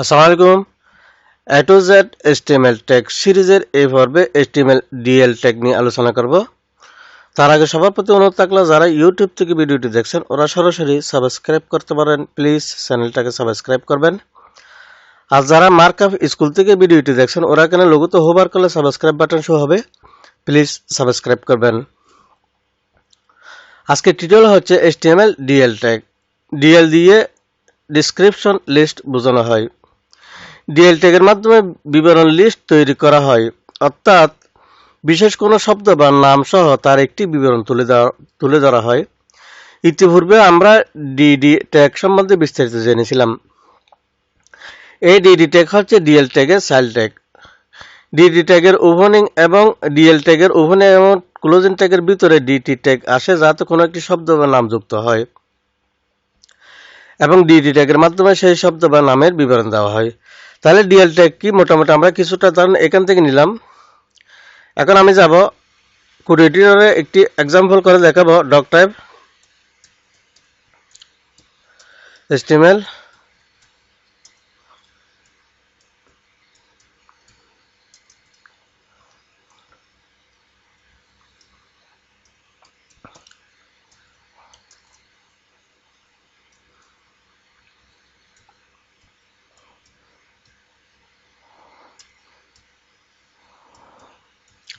আসসালামু আলাইকুম। এ to Z HTML tag সিরিজের এই পর্বে এইচটিএমএল ডিএল ট্যাগ নিয়ে আলোচনা করব। তার আগে সবার প্রতি অনুরোধ থাকলে যারা ইউটিউব থেকে ভিডিওটি দেখছেন ওরা সরাসরি সাবস্ক্রাইব করতে পারেন, প্লিজ চ্যানেলটাকে সাবস্ক্রাইব করবেন। আর যারা মার্কআপ স্কুল থেকে ভিডিওটি দেখছেন ওরা এখানে লোগোতে হোভার করলে সাবস্ক্রাইব বাটন শো হবে, প্লিজ সাবস্ক্রাইব করবেন। আজকে টিউটোরিয়াল হচ্ছে এইচটিএমএল ডিএল ট্যাগ। ডিএল দিয়ে ডেসক্রিপশন লিস্ট বোঝানো হয়। ডিএল ট্যাগের মাধ্যমে বিবরণ লিস্ট তৈরি করা হয়, অর্থাৎ বিশেষ কোনো শব্দ বা নাম সহ তার একটি বিবরণ তুলে ধরা হয়। ইতিপূর্বে আমরা ডিডি ট্যাগ সম্বন্ধে বিস্তারিত জেনেছিলাম। এই ডিডি ট্যাগ হচ্ছে ডিএল ট্যাগের চাইল্ড ট্যাগ। ডিডি ট্যাগের ওপেনিং এবং ডিএল ট্যাগের ওপেনিং এবং ক্লোজিং ট্যাগের ভিতরে ডিটি ট্যাগ আসে যাতে কোনো একটি শব্দ বা নাম যুক্ত হয় এবং ডিডি ট্যাগের মাধ্যমে সেই শব্দ বা নামের বিবরণ দেওয়া হয়। তাহলে ডিএল ট্যাগ কি মোটামুটি আমরা কিছুটা ধারণা এখান থেকে নিলাম। এখন আমি যাব কোড এডিটরে একটি এক্সাম্পল করে দেখাবো। Doctype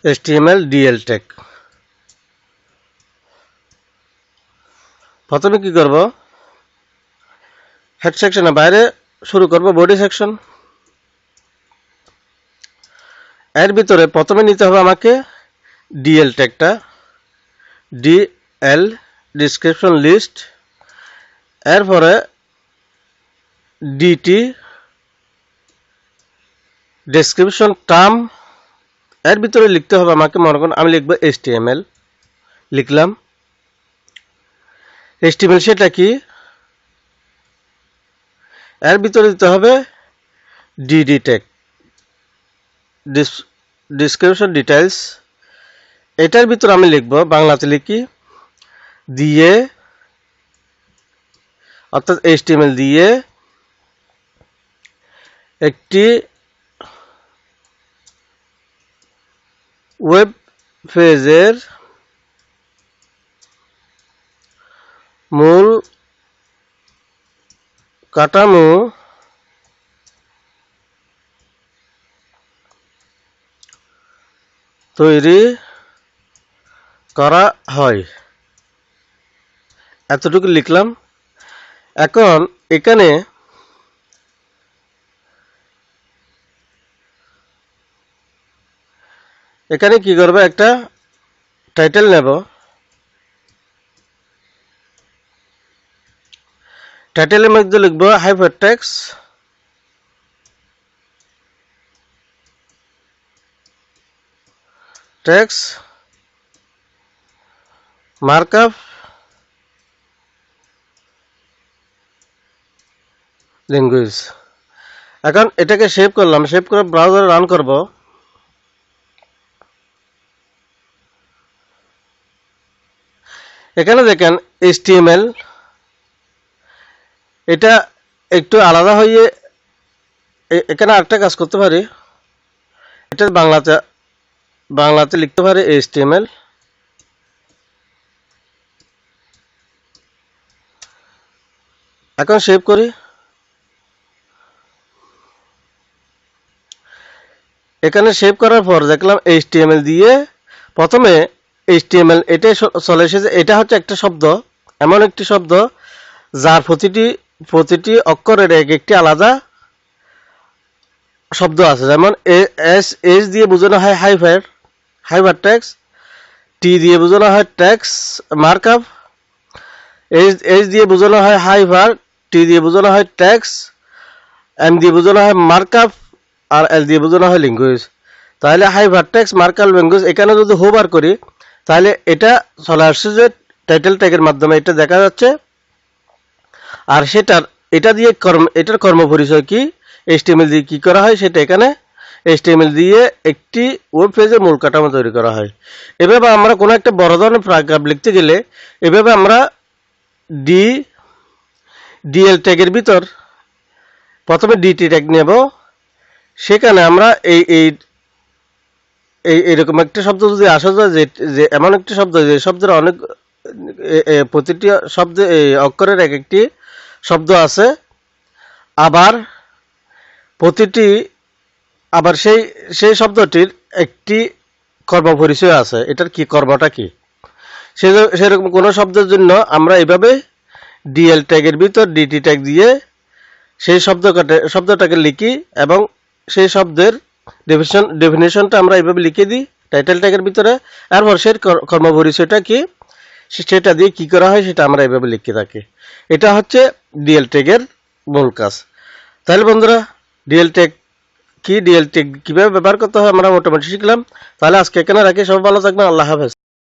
HTML DL tag. প্রথমে কি করব, হেড সেকশনের বাইরে শুরু করব বডি সেকশন। এর ভিতরে প্রথমে নিতে হবে আমাকে ডিএল ট্যাগটা, ডিএল ডিসক্রিপশন লিস্ট, এরপরে ডিটি ডেসক্রিপশন টার্ম। এর ভিতরে লিখতে হবে আমাকে, মনে করুন আমি লিখবো এইচটিএমএল, লিখলাম। এইচটিএমএল সেটা কি, এর ভিতরে দিতে হবে ডিডি ট্যাগ, ডিসক্রিপশন ডিটেইলস। এটার ভিতরে আমি লিখব, বাংলাতে লিখি দিয়ে, অর্থাৎ এইচটিএমএল দিয়ে একটি ওয়েব পেজের মূল কাঠামো তৈরি করা হয়, এতটুকু লিখলাম। এখন এখানে কি করব, একটা টাইটেল নেব। টাইটেলের মধ্যে লিখব হাইপারটেক্সট মার্কআপ ল্যাঙ্গুয়েজ। এখন এটাকে সেভ করলাম, সেভ করে ব্রাউজারে রান করব। এখানে দেখেন এইচটিএমএল, এটা একটু আলাদা হয়ে এখানে আরেকটা কাজ করতে পারি, এটা বাংলাতে লিখতে পারি এইচটিএমএল। এখন সেভ করি। এখানে সেভ করার পর দেখলাম এইচটিএমএল দিয়ে প্রথমে এইচটিএমএল এটাই চলে এসেছে। এটা হচ্ছে একটা শব্দ, এমন একটি শব্দ যার প্রতিটি অক্ষরের একটি আলাদা শব্দ আছে। যেমন এস দিয়ে বোঝানো হয় হাইপারটেক্সট, টি দিয়ে বোঝানো হয় টেক্সট মার্কআপ, এইচ দিয়ে বোঝানো হয় হাইপার, টি দিয়ে বোঝানো হয় টেক্সট, এম দিয়ে বোঝানো হয় মার্কআপ, আর এল দিয়ে বোঝানো হয় ল্যাঙ্গুয়েজ। তাহলে হাইপারটেক্সট মার্কআপ ল্যাঙ্গুয়েজ এখানে যদি হোভার করি তাহলে এটা চলে আসছে যে টাইটেল ট্যাগের মাধ্যমে এটা দেখা যাচ্ছে। আর এটার কর্ম পরিচয় কি, এইচটিএমএল দিয়ে কি করা হয় সেটা এখানে এইচটিএমএল দিয়ে একটি ওয়েব পেজের মূল কাঠামো তৈরি করা হয়। এভাবে আমরা কোনো একটা বড় ধরনের প্যারাগ্রাফ লিখতে গেলে এভাবে আমরা ডিএল ট্যাগের ভিতর প্রথমে ডিটি ট্যাগ নেব, সেখানে আমরা এই এই এরকম একটা শব্দ যদি আসা যায় যে এমন একটি শব্দ যে শব্দের অনেক প্রতিটি শব্দে অক্ষরের এক একটি শব্দ আছে, আবার প্রতিটি আবার সেই সেই শব্দটির একটি কর্মপরিচয় আছে, এটার কি কর্মটা কি, সেরকম কোনো শব্দের জন্য আমরা এইভাবে ডিএল ট্যাগের ভিতর ডিটি ট্যাগ দিয়ে সেই শব্দটাকে লিখি এবং সেই শব্দের ডেফিনেশনটা আমরা এইভাবে লিখে দিই টাইটেল ট্যাগের ভিতরে। এরপর সেই কর্মপরিচয়টা কি সেটা দিয়ে কি করা হয় সেটা আমরা এইভাবে লিখে থাকি। এটা হচ্ছে ডিএল ট্যাগের মূল কাজ। তাহলে বন্ধুরা, ডিএল ট্যাগ কি, ডিএল ট্যাগ কিভাবে ব্যবহার করতে হয় আমরা মোটামুটি শিখলাম। তাহলে আজকে এখানে রাখি, সবাই ভালো থাকবেন, আল্লাহ হাফেজ।